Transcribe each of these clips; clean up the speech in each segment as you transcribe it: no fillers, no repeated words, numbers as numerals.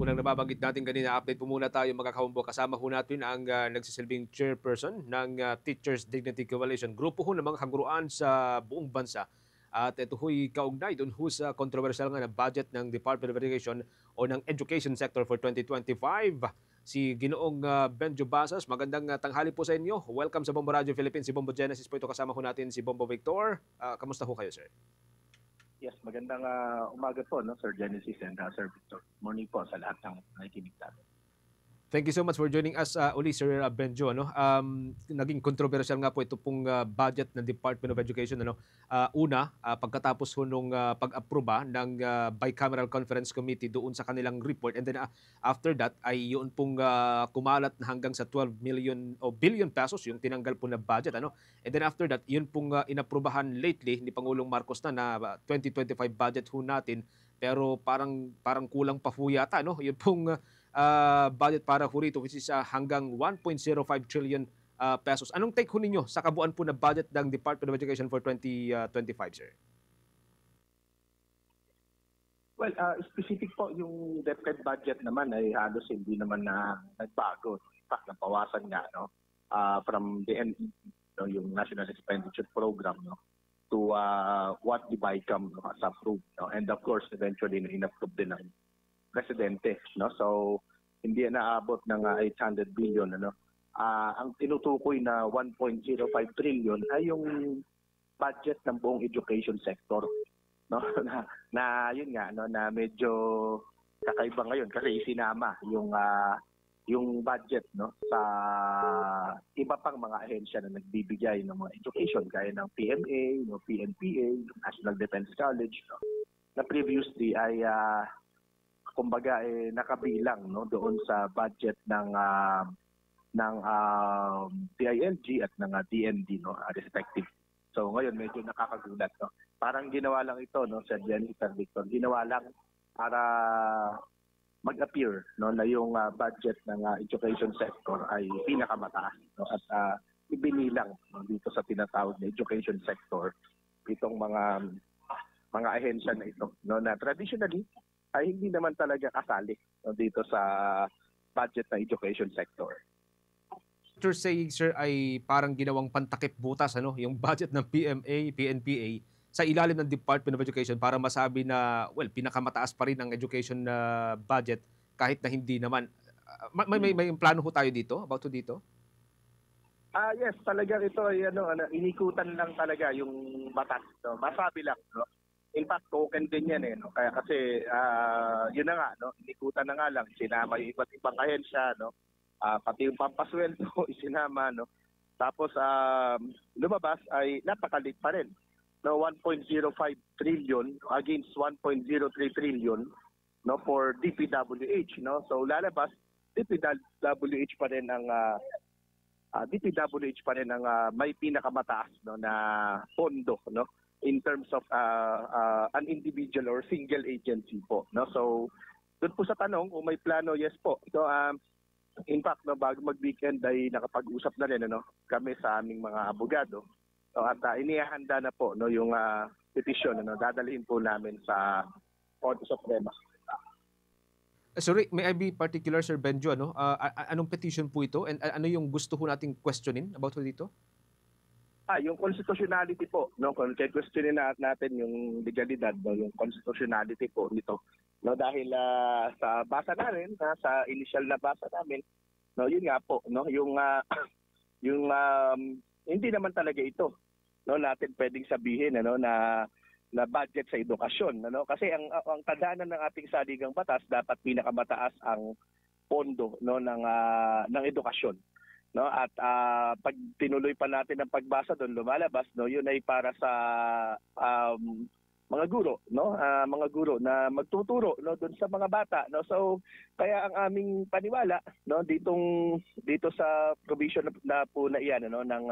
unang nababanggit natin kanina, update po muna tayo mga kahumbo. Kasama ho natin ang nagsisilbing chairperson ng Teachers Dignity Coalition. Grupo ho ng mga kaguruan sa buong bansa. At ito ho'y kaugnay doon ho sa controversial nga na budget ng Department of Education o ng Education Sector for 2025. Si Ginoong Benjo Basas, magandang tanghali po sa inyo. Welcome sa Bombo Radio Philippines. Si Bombo Genesis po ito, kasama ho natin si Bombo Victor. Kamusta ho kayo, sir? Yes, magandang umaga po, no, Sir Genesis and Sir Victor. Morning po sa lahat ng nakikinig natin. Thank you so much for joining us uli, Sir Benjo. Ano? Naging controversial nga po ito pong budget ng Department of Education. Ano? Pagkatapos ho nung pag-aproba ng Bicameral Conference Committee doon sa kanilang report. And then after that ay yun pong kumalat na hanggang sa 12 million o billion pesos yung tinanggal po na budget. Ano? And then after that, yun pong inaprubahan lately ni Pangulong Marcos na 2025 budget ho natin. Pero parang kulang pa po yata. No? Yun pong budget para ho rito, which is hanggang 1.05 trillion pesos. Anong take ho ninyo sa kabuuan po na budget ng Department of Education for 2025, sir? Well, specific po yung DepEd budget naman ay halos hindi naman na nagbago. In fact, napawasan nga, no, from the NEP, no, yung National Expenditure Program, no, to what the BICAM has approved, no, and of course eventually in-approve din ng presidente, no. So hindi na naabot ng 800 billion, ano. Ang tinutukoy na 1.05 trillion ay yung budget ng buong education sector, no. na yun nga, no, na medyo kakaiba ngayon kasi isinama yung budget, no, sa iba pang mga ahensya na nagbibigay ng mga education gaya ng PMA, no, PNPA, National Defense College, no, na previously ay kumbaga nakabilang, no, doon sa budget ng DILG at ng DND, no, respective. So ngayon medyo nakakagulat, no. Parang ginawa lang ito, no, sa Jennifer Victor, ginawa lang para mag-appear, no, na yung budget ng education sector ay pinakamataas, no, at ibinilang, no, dito sa tinatawag na education sector itong mga ahensya na ito, no, na traditionally ay hindi naman talaga kasali, no, dito sa budget ng education sector. You're saying, sir, ay parang ginawang pantakip butas, ano, yung budget ng PMA, PNPA sa ilalim ng Department of Education para masabi na, well, pinakamataas pa rin ang education na budget kahit na hindi naman. May plano ho tayo dito, about to dito? Yes, talaga ito ay inikutan lang talaga yung batas, no. Masabi lang, no. In fact, token din yan, no. Kaya kasi yun na nga, no, inikutan na nga lang, sinama yung iba't ibang ahensya, no. Pati yung pampasweldo isinama, no. Tapos lumabas ay napakalit pa rin, no, 1.05 trillion against 1.03 trillion, no, for DPWH, no. So lalabas DPWH pa rin ang may pinakamataas, no, na pondo, no, in terms of an individual or single agency po, no. So doon po sa tanong kung may plano, yes po. So in fact, no, bago mag-weekend ay nakapag-usap na rin, ano, kami sa aming mga abogado, so, at inihahanda na po, no, yung petition, ano, dadalhin po namin sa Korte Suprema. Sorry, may I be particular, Sir Benjo, ano? Anong petition po ito and ano yung gusto ho nating questionin about ho dito? Yung constitutionality po, no, kung questionin natin yung legalidad, no, yung constitutionality po nito, no, dahil sa basa namin, sa initial na basa namin, no, yun nga po, no, yung hindi naman talaga ito, no, natin pwedeng sabihin, ano, na budget sa edukasyon, ano, kasi ang tandaanan ng ating saligang batas, dapat pinakamataas ang pondo, no, ng edukasyon. No, at pag tinuloy pa natin ang pagbasa doon, lumalabas, no, yun ay para sa mga guro, no, mga guro na magtuturo, no, doon sa mga bata, no. So kaya ang aming paniwala, no, dito sa provision na po na iyan, no, ng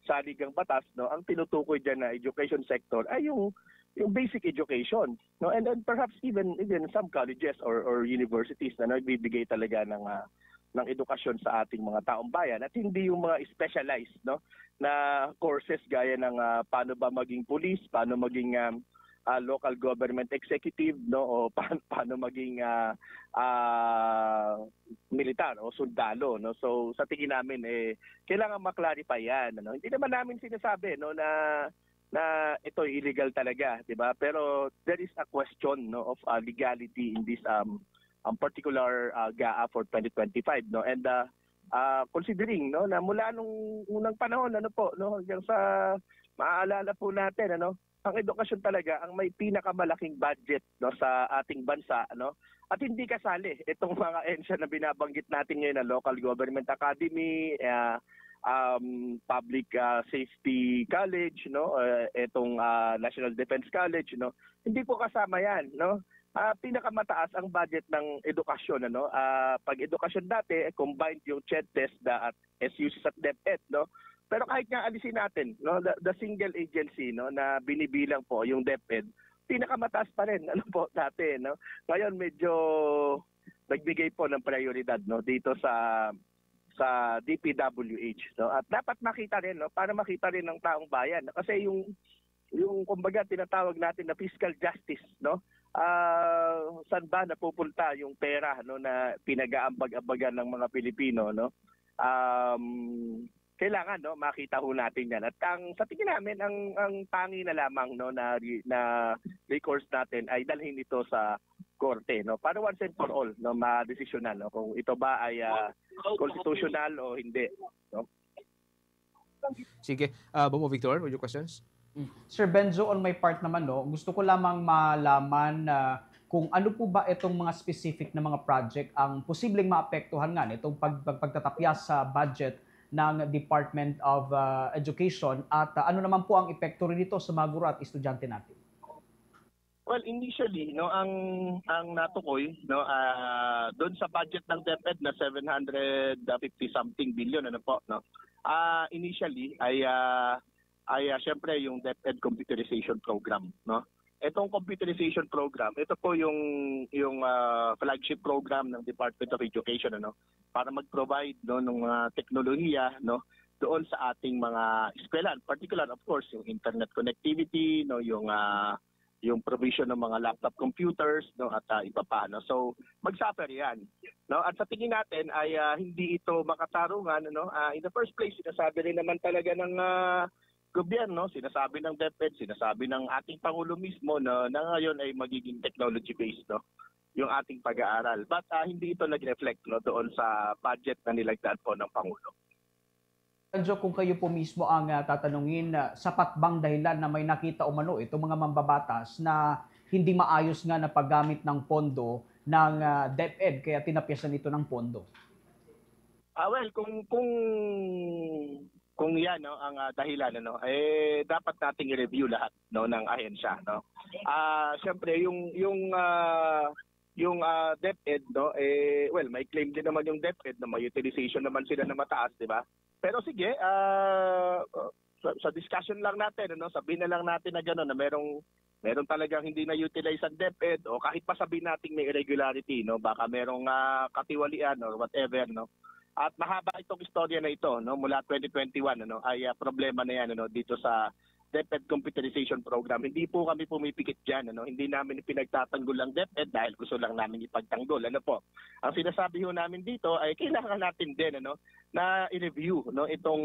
saligang batas, no, ang tinutukoy diyan na education sector ay yung basic education, no, and then perhaps even some colleges or universities na nagbibigay talaga ng edukasyon sa ating mga taong bayan at hindi yung mga specialized, no, na courses gaya ng paano ba maging police, paano maging local government executive, no, o paano maging militar o sundalo, no. So sa tingin namin kailangan ma-clarify yan, ano. Hindi naman namin sinasabi, no, na ito illegal talaga, 'di ba? Pero there is a question, no, of legality in this particular GAA for 2025, no. And considering, no, na mula nung unang panahon, ano po, no, hanggang sa maaalala po natin, ano, ang edukasyon talaga ang may pinakamalaking budget, no, sa ating bansa, ano. At hindi kasali itong mga ensya na binabanggit natin ngayon na Local Government Academy, Public Safety College, no, itong National Defense College, no. Hindi po kasama 'yan, no. Pinakamataas ang budget ng edukasyon, ano. Pag edukasyon dati combined yung CHED, TESDA at SUCs at DepEd, no. Pero kahit nga alisin natin, no, the single agency, no, na binibilang po yung DepEd, pinakamataas pa rin, ano po, dati, no. Ngayon medyo nagbigay po ng prioridad, no, dito sa DPWH, no. At dapat makita rin, no, para makita rin ng taong bayan, kasi yung kumbaga tinatawag natin na fiscal justice, no. Saan ba napupunta yung pera, no, na pinag-aambag-ambagan ng mga Pilipino, no. Kailangan, no, makita ho natin 'yan. At sa tingin namin ang tangi na lamang, no, na recourse natin ay dalhin ito sa korte, no, para once and for all, no, madesisyonan, no, kung ito ba ay constitutional o hindi, no. Sige, Bomo Victor, with your questions? Sir Benjo, on my part naman, no, gusto ko lamang malaman kung ano po ba itong mga specific na mga project ang posibleng maapektuhan nga nitong pagtatapya sa budget ng Department of Education at ano naman po ang epekto rin nito sa mga guro at estudyante natin? Well, initially, no, ang natukoy, no, doon sa budget ng DepEd na 750 something billion, ano po, no. Initially ay syempre yung DepEd computerization program, no. Itong computerization program, ito po yung flagship program ng Department of Education, ano, para mag-provide, no, ng mga teknolohiya, no, doon sa ating mga eskwelahan, particular of course yung internet connectivity, no, yung provision ng mga laptop computers, no, at iba pa, no. So mag-suffer 'yan, no. At sa tingin natin ay hindi ito makatarungan, no. In the first place, sinasabi rin naman talaga ng gobyerno, sinasabi ng DepEd, sinasabi ng ating Pangulo mismo na ngayon ay magiging technology-based, no, yung ating pag-aaral. But hindi ito nag-reflect, no, doon sa budget na nilagdaan po ng Pangulo. Benjo, kung kayo po mismo ang tatanungin, sapat bang dahilan na may nakita umano itong mga mambabatas na hindi maayos nga na paggamit ng pondo ng DepEd kaya tinapyasan ito ng pondo? Well, kung yan, no, ang dahilan, ano, dapat nating i-review lahat, no, ng ahensya, no. Syempre yung DepEd, no, well, may claim din naman yung DepEd na may utilization naman sila na mataas, di ba? Pero sige, sa discussion lang natin, ano, sabihin na lang natin na gano'n, na meron talagang hindi na-utilize ang DepEd, o kahit pa sabihin natin may irregularity, no, baka merong katiwalian or whatever, no. At mahaba itong istorya na ito, no, mula 2021, ano, ay problema na yan, ano, dito sa DepEd computerization program. Hindi po kami pumipikit diyan, ano, hindi namin pinagtatanggol ang DepEd dahil gusto lang namin ipagtanggol, ano po. Ang sinasabi ho namin dito ay kailangan natin din, ano, na i-review, no, itong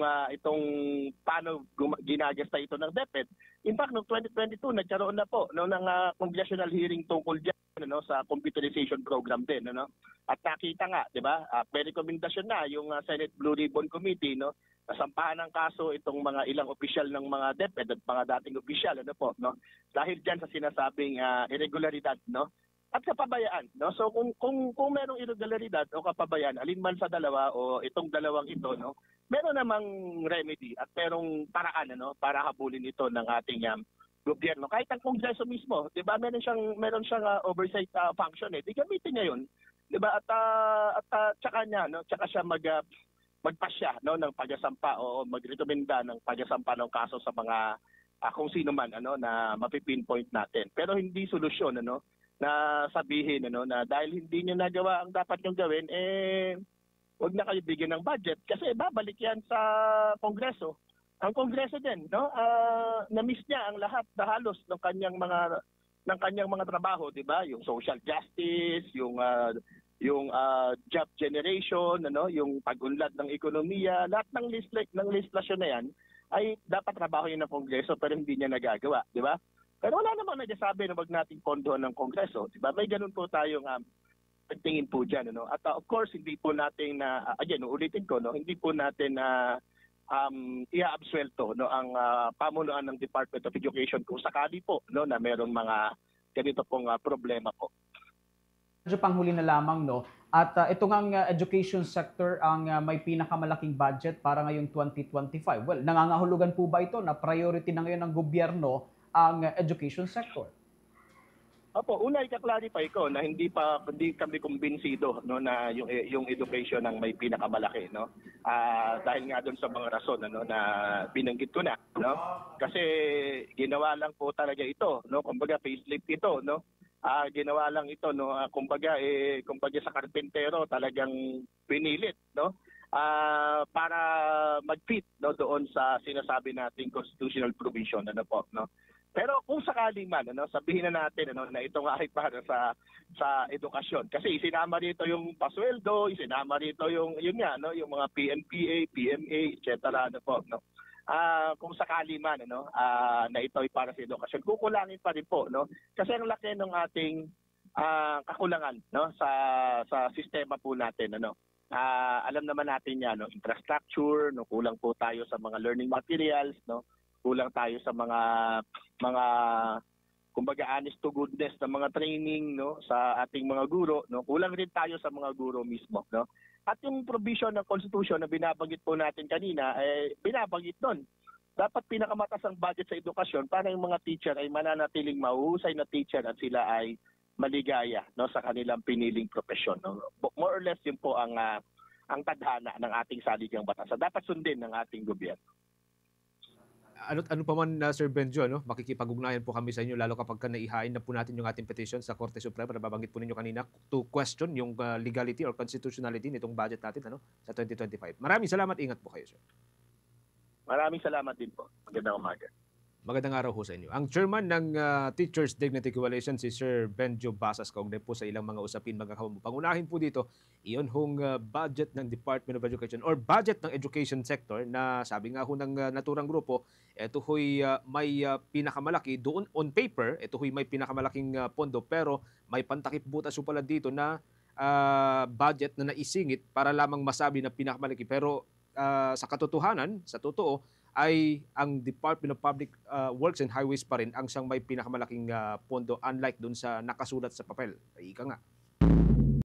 paano ginagasta ito ng DepEd. In fact, noong 2022 nagkaroon na po, no, ng congressional hearing tungkol diyan, ano, sa computerization program din, ano. At nakita nga, 'di ba? May rekomendasyon na yung Senate Blue Ribbon Committee, no, nasampahan ng kaso itong mga ilang opisyal ng mga DepEd at mga dating opisyal, ano po, no. Dahil diyan sa sinasabing irregularidad, no, at kapabayaan, no. So kung merong irregularidad o kapabayaan, alinman sa dalawa o itong dalawang ito, no, meron namang remedy at merong paraan, ano, para habulin ito ng ating gobyerno. Kahit ang Kongreso mismo, 'di ba, meron siyang oversight function, di gamitin niya 'yon. 'Di ba? At tsaka siya magpasya, no, ng pagsasampa o magrekomenda ng pagsasampa ng kaso sa mga kung sino man, ano, na mapipinpoint natin. Pero hindi solusyon, ano, na sabihin, ano, na dahil hindi niyo nagawa ang dapat niyo gawin, huwag na kayo bigyan ng budget kasi babalik yan sa Kongreso. Ang Kongreso din, no? Na-miss niya ang lahat na halos ng kanyang mga trabaho, 'di ba? Yung social justice, yung job generation, ano, yung pag-unlad ng ekonomiya, lahat ng legislasyon na 'yan ay dapat trabaho yun ng Kongreso pero hindi niya nagagawa, 'di ba? Pero wala namang nagsasabi na wag nating pondohan ng Kongreso, 'di ba? May ganun po tayong pagtingin po diyan, ano. At of course, hindi po natin na again, ulitin ko, no, hindi po natin na i-absuelto, no, ang pamunuan ng Department of Education kung sakali po, no, na merong mga ganito pong problema po. Medyo panghuli na lamang, no? At ito ngang education sector ang may pinakamalaking budget para ngayong 2025. Well, nangangahulugan po ba ito na priority na ngayon ng gobyerno ang education sector? Opo, una i-clarify ko na hindi kami kumbinsido, no, na yung education ang may pinakamalaki, no. Dahil nga doon sa mga rason, ano, na binanggit ko na, no. Kasi ginawa lang po talaga ito, no. Kumbaga facelift ito, no. Ginawa lang ito, no. Kumbaga sa karpentero talagang pinilit, no. Para mag-fit, no, doon sa sinasabi nating constitutional provision, ano po, no. Pero kung sakaling man, ano, sabihin na natin, ano, na ito nga ay para sa edukasyon. Kasi isinama rito yung pasweldo, isinama rito yung nga, no, yung mga PNPA, PMA, etc. Ano po, no. Kung sakali man, ano, na ito ay para sa edukasyon, kukulangin pa rin po, no. Kasi ang laki ng ating kakulangan, no, sa sistema po natin, ano. Alam naman natin 'yan, no, infrastructure, no, kulang po tayo sa mga learning materials, no. Kulang tayo sa mga kumbaga honest to goodness na mga training, no, sa ating mga guro, no. Kulang rin tayo sa mga guro mismo, no. At yung provision ng constitution na binabanggit po natin kanina, binabanggit doon. Dapat pinakamataas ang budget sa edukasyon para yung mga teacher ay mananatiling mahuhusay na teacher at sila ay maligaya, no, sa kanilang piniling profesyon, no. More or less yun po ang tadhana ng ating saligang batas. Dapat sundin ng ating gobyerno. Ano pa man, Sir Benjo, no, makikipag-ugnayan po kami sa inyo lalo kapag naihain na po natin yung ating petition sa Korte Suprema na babanggit po ninyo kanina to question yung legality or constitutionality nitong budget natin, ano, sa 2025. Maraming salamat. Ingat po kayo, sir. Maraming salamat din po. Magandang umaga. Magandang araw ho sa inyo. Ang chairman ng Teachers Dignity Coalition, si Sir Benjo Basas, kaugnay po sa ilang mga usapin mga kamu. Pangunahin po dito, iyon hong budget ng Department of Education or budget ng education sector na sabi nga ho ng naturang grupo, ito ho'y may pinakamalaki doon on paper, ito ho'y may pinakamalaking pondo pero may pantakip butas po pala dito na budget na naisingit para lamang masabi na pinakamalaki. Pero sa katotohanan, sa totoo, ay ang Department of Public Works and Highways pa rin ang siyang may pinakamalaking pondo unlike dun sa nakasulat sa papel. Ay, ika nga.